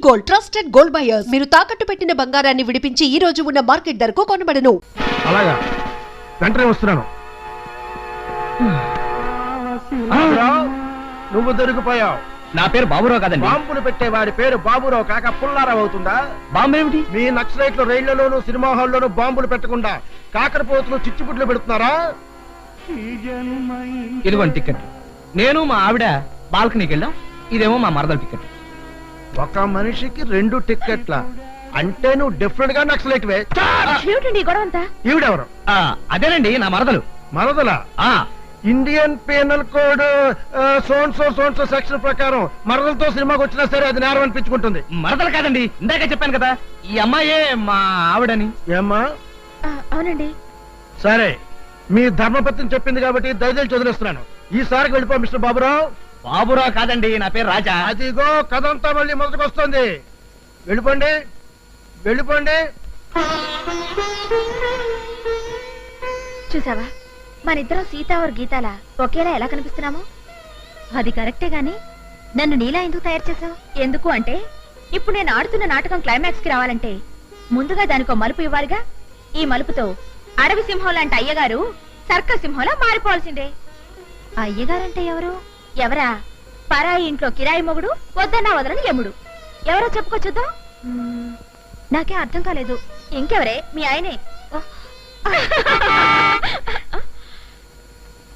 Gold, trusted gold buyers. మీరు తాకట్టు పెట్టిన బంగారాన్ని విడిపించి ఈ రోజు ఉన్న మార్కెట్ ధరకు కొనబడను. అలాగా వెంటనే వస్తున్నాను. నువ్వు దొరికిపోయావు. నా పేరు బాబురావు కాదండి. బాంబులు పెట్టేవాడి పేరు బాబురావు కాక పుల్లారావు అవుతుందా? బాంబు ఏమిటి? మీ నక్సలైట్లు రైళ్లలోనూ సినిమా హాల్లోనూ బాంబులు పెట్టకుండా కాకరపోతులు చిచ్చుపుట్లు పెడుతున్నారా? ఇదిగోండి టికెట్. నేను మా ఆవిడ బాల్కనీకి వెళ్ళాం. ఇదేమో మా మరదల టికెట్. ఒక మనిషికి 2 టిక్కెట్ల అంటే నువ్వు డిఫరెంట్ గా నక్సలైట్ వే. ఈవిడెవరు? అదేనండి నా మరదలు. మరదలా? ఇండియన్ పీనల్ కోడ్ సోన్సో సెక్షన్ ప్రకారం మరదలతో సినిమాకి వచ్చినా సరే అది నేరం అనిపించుకుంటుంది. మరదలు కాదండి, ఇందాక చెప్పాను కదా ఈ అమ్మాయే మా ఆవిడని. ఏమ్మా? అవునండి. సరే, మీ ధర్మపత్ని చెప్పింది కాబట్టి దయచేసి చదివిస్తున్నాను. ఈసారికి వెళ్ళిపో మిస్టర్ బాబురావు. బాబురావు కాదండి, నా పేరు రాజా. అదిగో కథంతా మళ్ళీ మొదటికి వస్తుంది. వెళ్ళిపోండి వెళ్ళిపోండి. చూసావా, మనిద్దరం సీతా और గీతాలా ఒకేలా ఎలా కనిపిస్తున్నాము? అది కరెక్టే గాని నన్ను నీలా ఎందుకు తయారు చేసావు? ఎందుకు అంటే ఇప్పుడు నేను ఆడుతున్న నాటకం క్లైమాక్స్ కి రావాలంటే ముందుగా దానికో మలుపు ఇవ్వాలిగా. ఈ మలుపుతో అడవి సింహం లాంటి అయ్యగారు సర్కస్ సింహంలా మారిపోవాల్సిందే. అయ్యగారంటే ఎవరు? ఎవరా? పరాయి ఇంట్లో కిరాయి మొగుడు, వద్దన్నా వదలని యముడు. ఎవరో చెప్పుకో చూద్దాం. నాకే అర్థం కాలేదు. ఇంకెవరే? మీ ఆయనే.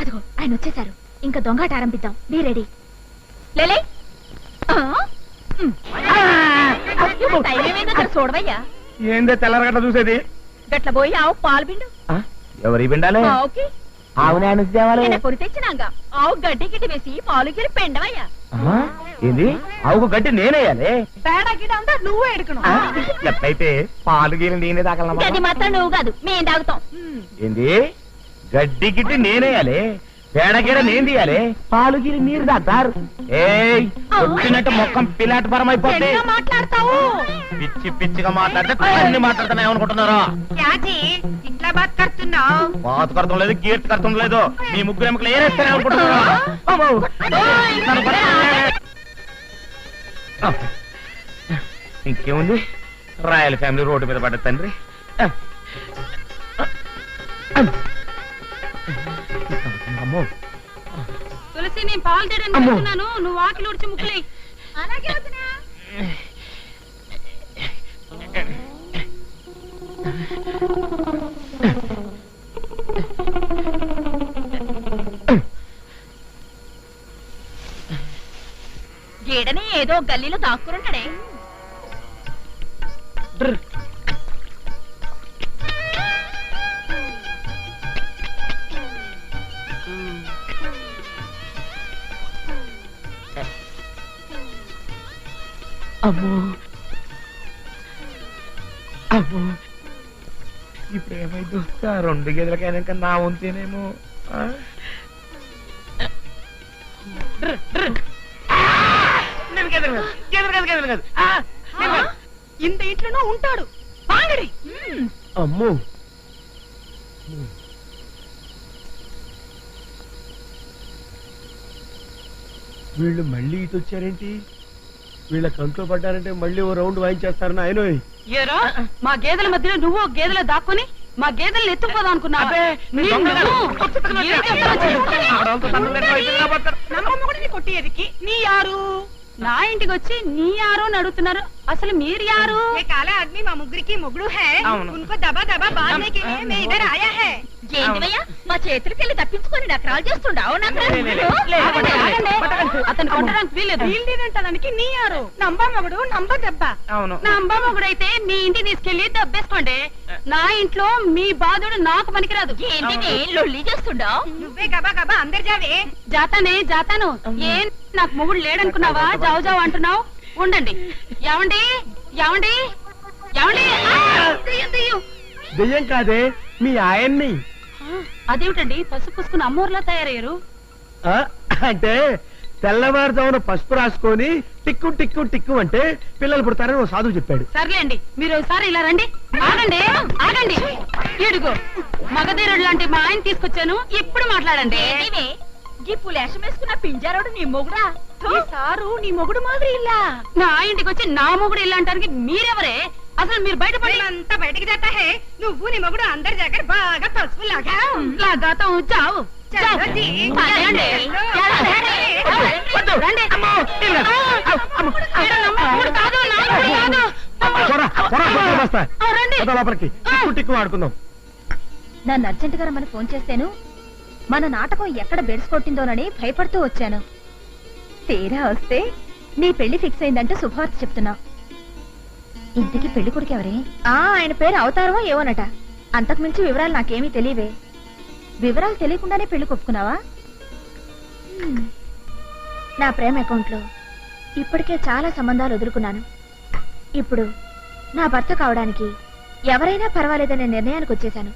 అదిగో ఆయన వచ్చేసారు. ఇంకా దొంగాట ఆరంభిద్దాం. Be ready. లేలే చూడవయ్యా. ఏందే తెల్లరగట్ల చూసేది? గట్ల పోయి ఆవు పాలు పిండు. ఎవరి పిండాలి? పొడి తెచ్చినాక ఆవు గడ్డి గిడ్డి వేసి పాలు గిరి పెండవయ్యా. ఏంది? ఆవుకు గడ్డి నేనేయాలి? పేడ గిడ్డ అంతా నువ్వే ఎడుకును. ఎట్లయితే పాలు గీరి నేనే తాగలమా? అది మాత్రం నువ్వు కాదు, మేం తాగుతాం. ఏంది? గడ్డి గిడ్డి నేనేయాలి, పేడగీడ నేను తీయాలి, పాలు గిరి మీరు తాగుతారు. వచ్చినట్టు మొక్కం పిల్లాట పరం అయిపోతే మాట్లాడతావు. పిచ్చి పిచ్చిగా మాట్లాడితే అన్ని మాట్లాడుతున్నా ఏమనుకుంటున్నారా? ఇట్లా బాత్ కడుతున్నావు. బాత్ కడతం లేదు, గీర్తి కడతం లేదు. మీ ముగ్గురు ఎముకలు ఏరేస్తానే అనుకుంటున్నారా? ఇంకేముంది, రాయల్ ఫ్యామిలీ రోడ్డు మీద పడ్డ తండ్రి. తులసి, నేను పాలు తీయడానికి నువ్వు ఆకలి ఉడిచి ముక్కులే. అలాగే వదినా. గేడని ఏదో గల్లీలో దాక్కురుంటాడే. అమ్మో అమ్మో, ఇప్పుడు ఏమైందో? 2 గేదెలకైనాక నా వంతేనేమో. ఇంత ఇంట్లోనూ ఉంటాడు పాంగడి. అమ్మో, వీళ్ళు మళ్ళీ ఇటు వచ్చారేంటి? వీళ్ళ కంట్లో పడ్డారంటే మళ్ళీ ఓ రౌండ్ వాయించేస్తారని ఆయన. ఏరా, మా గేదెల మధ్యలో నువ్వు గేదెల దాక్కుని మా గేదెల్ని ఎత్తుకుపోదాం అనుకున్నావా? కొట్టేదికి నీ యారు? నా ఇంటికి వచ్చి నీ యారు అని అడుగుతున్నారు. అసలు మీరు యారు? కాలా ఆద్మీ మా ముగ్గురికి మొగుడు హై. ఉన్కో దబా దబా బాధనే కే లియే మే ఇధర్ ఆయా హై. ఏంటివయ్యా, మా చేతులకెళ్ళి తప్పించుకొని నకరాలు చేస్తుండావు. అతను కొట్టడానికి వీల్లేదు. వీల్లేదంటానికి నీ యారు? నంబా మొగుడు, నంబా దెబ్బ. నంబా మొగుడు అయితే మీ ఇంటికి తీసుకెళ్లి దెబ్బేసుకోండి. నా ఇంట్లో మీ బాధుడు నాకు పనికిరాదు. ఏంటి లొల్లి చేస్తుండావు? నువ్వే గబా గబా అందరు జావే. జాతాను. ఏం నాకు మొగుడు లేడనుకున్నావా? జావు జావు అంటున్నావు. ఉండండి. ఏమండి ఏమండి ఏమండి? దెయ్యం కాదే, మీ ఆయన్ని. అదేమిటండి పసుపు పూసుకుని అమ్మోర్లా తయారయ్యారు? అంటే తెల్లవారుజామున పసుపు రాసుకొని టిక్కు టిక్కు టిక్కు అంటే పిల్లలు పుడతారని ఓ సాధువు చెప్పాడు. సర్లేండి, మీరు ఒకసారి ఇలా రండి. ఆగండి. ఇడుగో మగధీరుడు లాంటి మా ఆయన తీసుకొచ్చాను. ఇప్పుడు మాట్లాడండి. ఈ పులేషం వేసుకున్న పింజారోడు నీ మొగుడా? ఈ సారు నీ మొగుడు మాదిరి ఇల్లా నా ఇంటికి వచ్చి నా మొగుడు ఇల్లు అంటానికి మీరెవరే అసలు మీరు బయటపడి అంతా బయటికి చేస్తా హే నువ్వు నీ మొగుడు అందరి దగ్గర బాగా పసుపు లాగా లాగాతా చావు లోపలికి టిక్కు ఆడుకుందాం. నన్ను అర్జెంట్ గా రమ్మని ఫోన్ చేస్తేను మన నాటకం ఎక్కడ బెడ్స్ కొట్టిందోనని భయపడుతూ వచ్చాను. తీరా వస్తే నీ పెళ్లి ఫిక్స్ అయిందంటూ శుభవార్త చెప్తున్నా. ఇంతకీ పెళ్లి కొడుకు ఎవరే? ఆయన పేరు అవతారమో ఏవోనట. అంతకు మించి వివరాలు నాకేమీ తెలియవే. వివరాలు తెలియకుండానే పెళ్లి కొప్పుకున్నావా? నా ప్రేమ అకౌంట్ లో ఇప్పటికే చాలా సంబంధాలు వదులుకున్నాను. ఇప్పుడు నా భర్త కావడానికి ఎవరైనా పర్వాలేదనే నిర్ణయానికి వచ్చేశాను.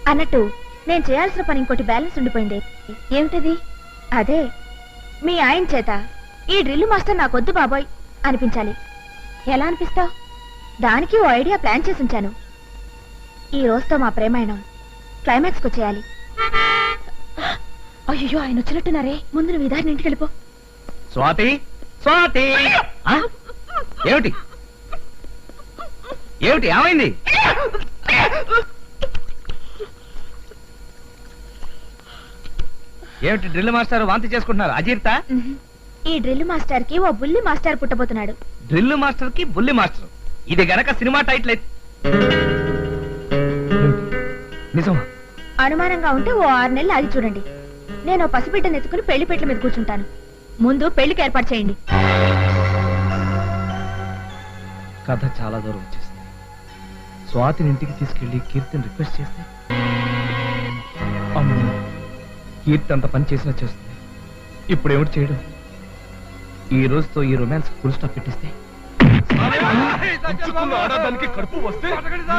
అన్నట్టు నేను చేయాల్సిన పని ఇంకోటి బ్యాలెన్స్ ఉండిపోయింది. ఏమిటది? అదే మీ ఆయన చేత ఈ డ్రిల్ మాస్టర్ నాకొద్దు బాబోయ్ అనిపించాలి. ఎలా అనిపిస్తావు? దానికి ఓ ఐడియా ప్లాన్ చేసి ఉంచాను. ఈ రోజుతో మా ప్రేమాయణం క్లైమాక్స్ కు చేయాలి. అయ్యో ఆయన వచ్చినట్టున్నారే. ముందు నువ్వు ఇదారిని ఇంటికి వెళ్ళిపో. స్వాతి స్వాతి ఏమిటి ఏమిటి ఏమైంది? ఏమిటి డ్రిల్ మాస్టర్ వాంతి చేసుకుంటున్నారు? అజీర్త? ఈ డ్రిల్ మాస్టర్ కి ఓ బుల్లి మాస్టర్ పుట్టబోతున్నాడు. డ్రిల్ మాస్టర్ కి బుల్లి మాస్టర్, ఇది గనక సినిమా టైటిల్ అయితే నిజమా? అనుమానంగా ఉంటే ఓ 6 నెలలు ఆగి చూడండి. నేను పసిబిడ్డను ఎత్తుకుని పెళ్లి పెట్ల మీద కూర్చుంటాను. ముందు పెళ్లికి ఏర్పాటు చేయండి. కథ చాలా దూరం వచ్చేసింది. స్వాతిని ఇంటికి తీసుకెళ్లి కీర్తిని రిక్వెస్ట్ చేస్తే అమ్మో, కీర్తి అంత పని చేసినా చేస్తుంది. ఇప్పుడు ఏమిటి చేయడం? ఈ రోజుతో ఈ రొమాన్స్ ఫుల్ స్టాప్ పెట్టిస్తే ఆడదానికి కడుపు వస్తే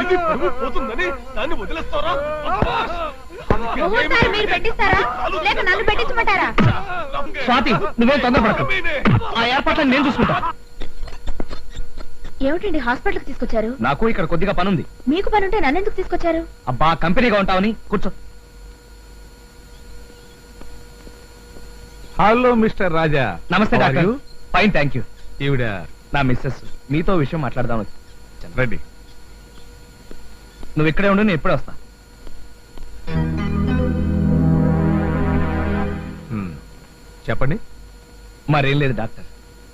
ఇది పరువు పోతుందని దాన్ని వదిలేస్తారా? ముహూర్తాలు మీరు పెట్టిస్తారా లేక నన్ను పెట్టించమంటారా? స్వాతి నువ్వేం తొందరపడకు, ఆ ఏర్పాట్లను నేను చూసుకుంటా. ఏమిటండి హాస్పిటల్కి తీసుకొచ్చారు? నాకు ఇక్కడ కొద్దిగా పనుంది. మీకు పనుంటే నన్నెందుకు తీసుకొచ్చారు? అబ్బా కంపెనీగా ఉంటావని కూర్చో. హలో మిస్టర్ రాజా. నమస్తే డాక్టర్. Fine thank you. ఈవిడ నా మిస్సెస్ మీతో విషయం మాట్లాడదాం. రెడ్డి నువ్వు ఇక్కడే ఉండు, నేను ఎప్పుడే వస్తా. చెప్పండి. మరేం లేదు డాక్టర్,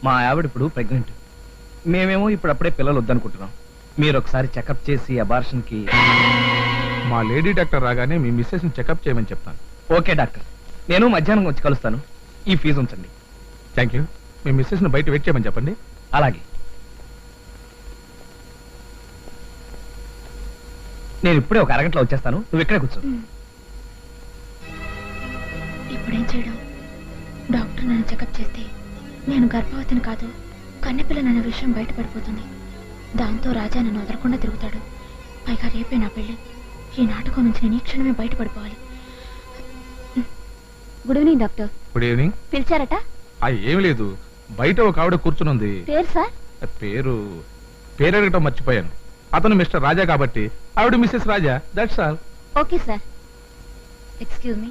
మా ఆవిడ ఇప్పుడు ప్రెగ్నెంట్. మేమేమో ఇప్పుడు అప్పుడే పిల్లలు వద్దనుకుంటున్నాం. మీరు ఒకసారి చెకప్ చేసి అబార్షన్ కి. మా లేడీ డాక్టర్ రాగానే మీ మిస్సెస్ ని చెకప్ చేయమని చెప్తాను. ఓకే డాక్టర్, నేను మధ్యాహ్నం వచ్చి కలుస్తాను. ఈ ఫీజు ఉంచండి. Thank you. మీ మిస్సెస్ ని బయట వెయిట్ చేయమని చెప్పండి. అలాగే. నేను ఇప్పుడే ఒక అరగంటలో వచ్చేస్తాను, నువ్వు ఇక్కడే కూర్చో. ఇప్పుడేం చేయడం? డాక్టర్ నన్ను చెకప్ చేస్తే నేను గర్భవతిని కాదు కన్నెపిల్లనన్న విషయం బయటపడిపోతుంది. దాంతో రాజా నన్ను వదలకుండా తిరుగుతాడు. పైగా రేపే నా పెళ్లి. ఈ నాటకం నుంచి నేను ఈ క్షణమే బయటపడిపోవాలి. Good evening doctor. Good evening. పిలిచారట? ఏమి లేదు, బయట ఒక ఆవిడ కూర్చునుంది. పేరు సార్? పేరు అడగటం మర్చిపోయాను. అతను మిస్టర్ రాజా కాబట్టి ఆవిడ Mrs Raja. That's all. Okay sir. Excuse me.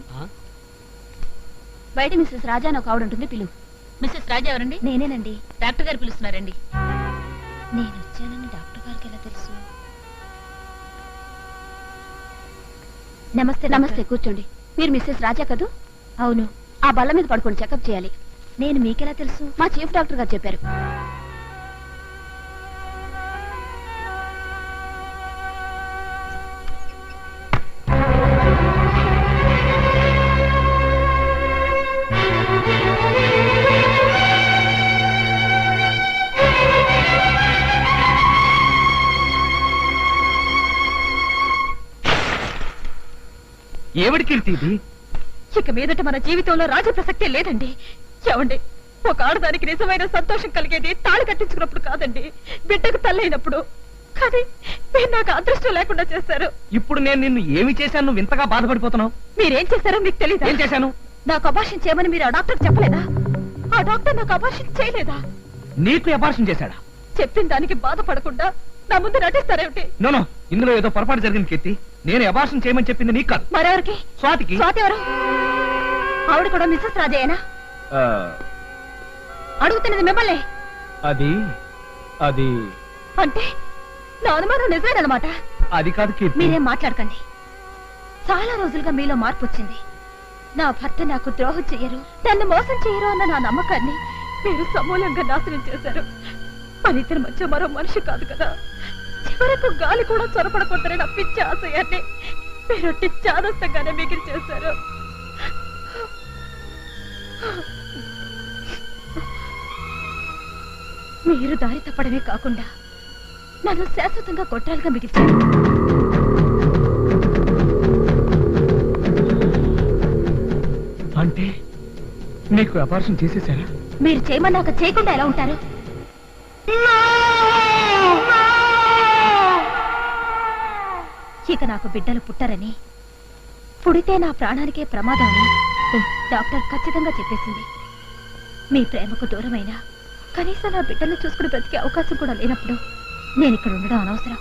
బయట మిస్సెస్ రాజా అని ఒక ఆవిడ ఉంటుంది, పిలువు. మిస్సెస్ రాజా ఎవరండి? నేనేనండి. డాక్టర్ గారు పిలుస్తున్నారండి. నేను వచ్చానని డాక్టర్ గారికి ఎలా తెలుసు? నమస్తే. నమస్తే, కూర్చోండి. మీరు మిస్సెస్ రాజా కదూ? అవును. ఆ బల్ల మీద పడుకొని చెకప్ చేయాలి. నేను మీకెలా తెలుసు? మా చీఫ్ డాక్టర్ గారు చెప్పారు. ఏమిటి కీర్తి ఇది? ఇక మీదట మన జీవితంలో రాజ ప్రసక్తే లేదండి. ఏమండి, ఒక ఆడదానికి నిజమైన సంతోషం కలిగేది తాళి కట్టించుకున్నప్పుడు కాదండి, బిడ్డకు తల్లైనప్పుడు. కానీ మీరు నాకు అదృష్టం లేకుండా చేశారు. ఇప్పుడు నేను నిన్ను ఏమి చేశాను నువ్వు ఇంతగా బాధపడిపోతున్నావు? మీరేం చేశారో మీకు తెలియదు. ఏం చేశాను? నాకు అబార్షన్ చేయమని మీరు ఆ డాక్టర్ చెప్పలేదా? ఆ డాక్టర్ నాకు అబార్షన్ చేయలేదా? నీకు అబార్షన్ చేశాడా? చెప్పిన దానికి బాధపడకుండా నా ముందు నటిస్తారేమిటి? నో, ఇందులో ఏదో పొరపాటు జరిగింది కీర్తి. నేను అబార్షన్ చేయమని చెప్పింది నీకు కాదు, మరెవరికి? స్వాతికి. స్వాతి ఎవరు? ఆవిడ కూడా మిస్సెస్ రాజయ్యనా? అడుగుతున్నది మిమ్మల్ని. అది అది అంటే నా అనుమానం నిజమేనమాట. అది కాదు కీర్తి. మీరేం మాట్లాడకండి. చాలా రోజులుగా మీలో మార్పు వచ్చింది. నా భర్త నాకు ద్రోహం చెయ్యరు, నన్ను మోసం చెయ్యరు అన్న నా నమ్మకాన్ని మీరు సమూలంగా నాశనం చేశారు. మన ఇద్దరి మధ్య మరో మనిషి కాదు కదా. చివరకు గాలి కూడా చొరపడకూడదని నా పిచ్చి ఆశయాన్ని మీరు చాదస్తంగానే మిగిలి చేశారు. మీరు దారి తప్పడమే కాకుండా నన్ను శాశ్వతంగా కొట్టాలుగా మిగిల్చారు. అంటే నీకు అపార్షన్ చేసేసారా? మీరు చేయమన్నాక చేయకుండా ఎలా ఉంటారు? ఇక నాకు బిడ్డలు పుట్టరని, పుడితే నా ప్రాణానికే ప్రమాదం అని డాక్టర్ ఖచ్చితంగా చెప్పేసింది. మీ ప్రేమకు దూరమైనా కనీసం నా బిడ్డలను చూసుకుని బ్రతికే అవకాశం కూడా లేనప్పుడు నేను ఇక్కడ ఉండడం అనవసరం.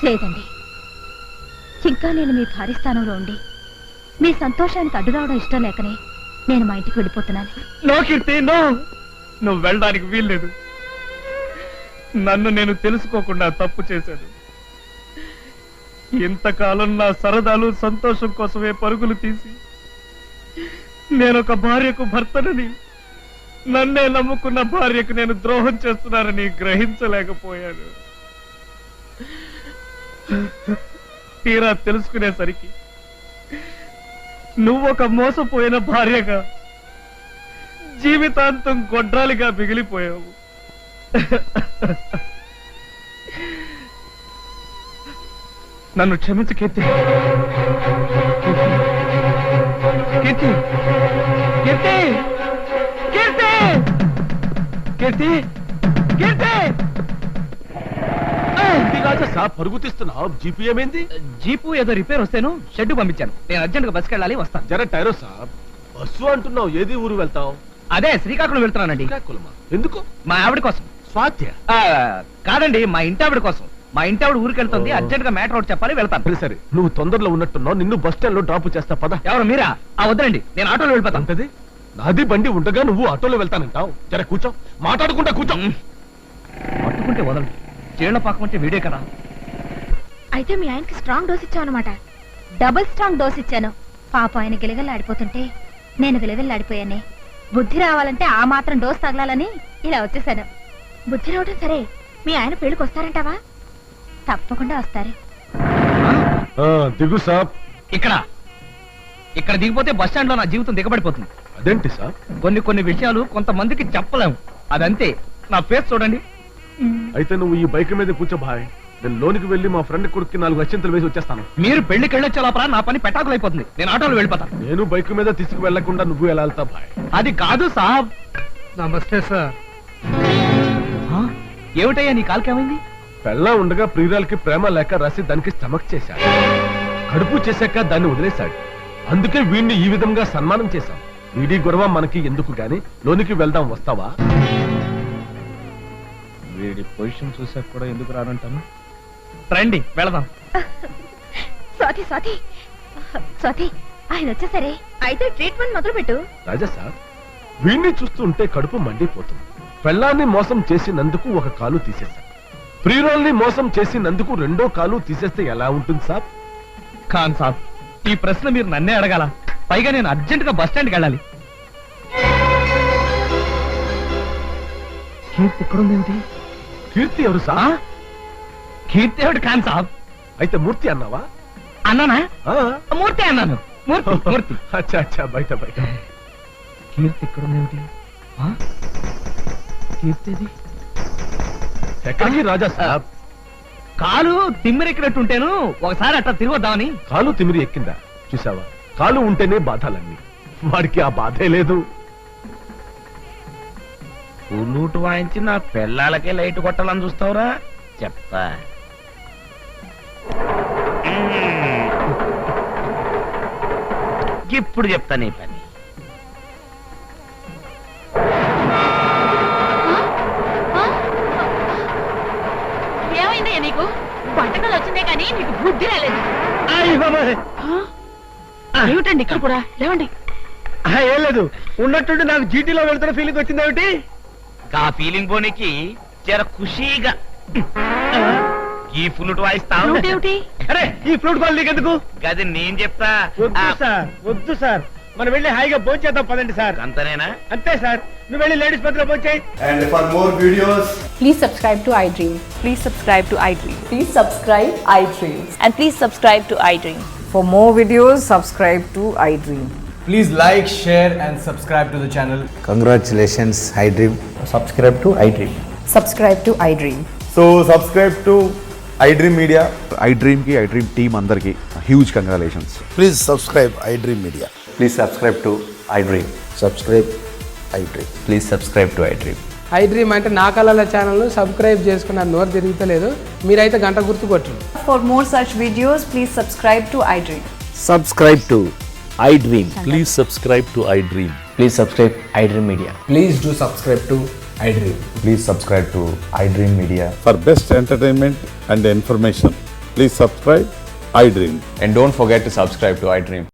లేదండి, ఇంకా నేను మీ భారీ స్థానంలో ఉండి మీ సంతోషానికి అడ్డు రావడం ఇష్టం లేకనే నేను మా ఇంటికి వెళ్ళిపోతున్నాను. నో కీర్తి, నో. నువ్వు వెళ్ళడానికి వీల్లేదు. నన్ను నేను తెలుసుకోకుండా తప్పు చేశాను. ఇంతకాలం నా సరదాలు సంతోషం కోసమే పరుగులు తీసి నేనొక భార్యకు భర్తనని, నన్నే నమ్ముకున్న భార్యకు నేను ద్రోహం చేస్తున్నానని గ్రహించలేకపోయాను. తీరా తెలుసుకునేసరికి నువ్వొక మోసపోయిన భార్యగా జీవితాంతం గొడ్రాలిగా మిగిలిపోయావు. నన్ను క్షమించు కీర్తి. కీర్తి, కీర్తి, కీర్తి, కీర్తి, కీర్తి. పరుగు తీస్తున్నావు. జీపీ ఏమైంది? జీపు ఏదో రిపేర్ వస్తేను షెడ్ పంపించాను. నేను అర్జెంట్ గా బస్కి వెళ్ళాలి, వస్తాను. జర టైరో సాబ్. బస్సు అంటున్నావు, ఏది ఊరు వెళ్తావు? అదే శ్రీకాకుళం వెళ్తున్నానండి. ఎందుకు? మా ఆవిడ కోసం. స్వాత్య? కాదండి, మా ఇంటి ఆవిడ కోసం. మా ఇంటి ఆవిడ ఊరికి వెళ్తుంది, అర్జెంట్ గా మ్యాటర్ ఒకటి చెప్పాలి, వెళ్తాను. సరే, నువ్వు తొందరలో ఉన్నట్టున్నావు. నిన్ను బస్ స్టాండ్ లో డ్రాప్ చేస్తా, పద. ఎవరు మీరా? వద్దండి, నేను ఆటోలో వెళ్ళిపోతాను. అంతది నాది బండి ఉండగా నువ్వు ఆటోలో వెళ్తానంటావు. జర కూర్చో, మాట్లాడుకుంటా కూర్చో. పట్టుకుంటే వదలండి. చీళ్ల పాకం అంటే వీడే కదా. అయితే మీ ఆయనకి స్ట్రాంగ్ డోస్ ఇచ్చావు అనమాట. డబుల్ స్ట్రాంగ్ డోస్ ఇచ్చాను. పాప ఆయన గిలగల్లాడిపోతుంటే నేను గిలగల్లాడిపోయానే. బుద్ధి రావాలంటే ఆ మాత్రం డోస్ తగలాలని ఇలా వచ్చేసాను. బుద్ధి రావడం సరే, మీ ఆయన పెళ్లికి వస్తారంటావా? తప్పకుండా వస్తారు. దిగు సాబ్. ఇక్కడ దిగిపోతే బస్ స్టాండ్ లో నా జీవితం దిగబడిపోతుంది. అదేంటి సాబ్? కొన్ని విషయాలు కొంతమందికి చెప్పలేము. అదంతే. నా ఫేస్ చూడండి. అయితే నువ్వు ఈ బైక్ మీద కూర్చో భాయ్. నేను లోనికి వెళ్ళి మా ఫ్రెండ్ కొడుక్కి 4 అత్యంతలు వేసి వచ్చేస్తాను. మీరు పెళ్లికి వెళ్ళొచ్చే లోపల నా పని పెటాకులు అయిపోతుంది. నేను ఆటోలో వెళ్ళిపోతాను. నేను బైక్ మీద తీసుకు వెళ్లకుండా నువ్వు ఎలా వెళ్తా భాయ్? అది కాదు సాబ్. నమస్తే సార్. ఏమిటయ్యా నీ కాలుకేమైంది? పెళ్ళా ఉండగా ప్రియురాలకి ప్రేమ లేక రాసి దానికి స్టమక్ చేశాడు. కడుపు చేశాక దాన్ని వదిలేశాడు. అందుకే వీడిని ఈ విధంగా సన్మానం చేశాం. వీడి గొడవ మనకి ఎందుకు గాని, లోనికి వెళ్దాం, వస్తావా? వీడి పొజిషన్ చూసాక కూడా ఎందుకు రానంటాను. రండి వెళదాం. స్వాతి స్వాతి స్వాతి, ఆయన వచ్చేసరే. అయితే ట్రీట్మెంట్ మొదలు పెట్టు. రాజా సార్, వీడిని చూస్తుంటే కడుపు మండిపోతుంది. పెళ్ళాన్ని మోసం చేసినందుకు ఒక కాలు తీసేశాం. ప్రియురాల్ని మోసం చేసినందుకు 2వ కాలు తీసేస్తే ఎలా ఉంటుంది సాబ్? ఖాన్ సాబ్, ఈ ప్రశ్న మీరు నన్నే అడగాల. పైగా నేను అర్జెంట్ గా బస్ స్టాండ్కి వెళ్ళాలి. కీర్తి ఎక్కడుందేంటి? కీర్తి ఎవరు సా? కీర్తి ఎవడు ఖాన్ సాబ్? అయితే మూర్తి అన్నావా? అన్నానా? మూర్తి అన్నాను. మూర్తి మూర్తి. అచ్చా అచ్చా, బయట బయట. కీర్తి ఎక్కడుందేంటి? కీర్తిది ఎక్కడికి రాజా సాబ్? కాలు తిమ్మిరెక్కినట్టుంటేను ఒకసారి అట్లా తిరగొద్దామని. కాలు తిమిరి ఎక్కిందా? చూసావా, కాలు ఉంటేనే బాధాలన్నీ. వాడికి ఆ బాధే లేదు. పుల్లూటు వాయించి నా పిల్లలకే లైట్ కొట్టాలని చూస్తావురా? చెప్తా. ఇప్పుడు చెప్తా నీ పని. ఏమైందయ్యా నీకు? వంటకాలు వచ్చిందే కానీ నీకు బుద్ధి రాలేదు. ఏమిటండి ఇక్కడ కూడా? లేవండి. ఏం లేదు, ఉన్నట్టుండి నాకు జీటీలో వెళ్తున్న ఫీలింగ్ వచ్చింది ఏమిటి? ఆ ఫీలింగ్ పోనీకి జర ఖుషీగా ఈ ఫ్లూట్ వాయిస్తావు. ఏమిటి? అరే ఈ ఫ్లూట్ బాల్ నీకెందుకు? గది నేను చెప్తా. వద్దు సార్, మనం వెళ్ళి హాయిగా భోంచేద్దాం పదండి సార్. అంతనేనా? అంతే సార్, నువ్వు వెళ్ళి లేడీస్ పత్రిక భోంచేయి. And for more videos, Please subscribe to iDream. Please subscribe to iDream. Please subscribe iDream. And please subscribe to iDream. For more videos, subscribe to iDream. please like, share and subscribe to the channel. Congratulations, iDream. Subscribe to iDream. Subscribe to iDream. So subscribe to iDream Media. iDream ki iDream team andarki huge congratulations. Please subscribe iDream Media. Please subscribe to iDream. Subscribe iDream. Please subscribe to iDream. iDream అంటే నా కళల ఛానల్ను subscribe చేసుకున్న నోరు తిరుగుతలేదు, మీరైతే గంట గుర్తు కొట్టండి. For more such videos, please subscribe to iDream. Subscribe to iDream. Please subscribe to iDream. Please subscribe iDream Media. Please do subscribe to iDream. Please subscribe to iDream Media. For best entertainment and information, please subscribe iDream. And don't forget to subscribe to iDream.